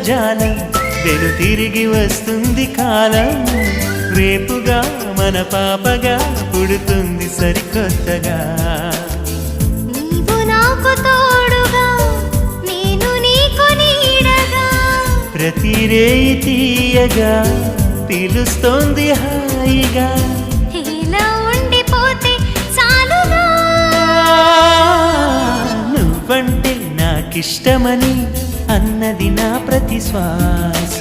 జాలం వెను తిరిగి వస్తుంది కాలం రేపుగా మన పాపగా పుడుతుంది సరికొత్తగా నీవు నాకు తోడుగా నేను నీకు నీడగా ప్రతి రేయి తీయగా పిలుస్తోంది హాయిగా ఇలా ఉండిపోతే చాలుగా నువ్వంటే నాకిష్టమని అన్నది నా ప్రతి శ్వాస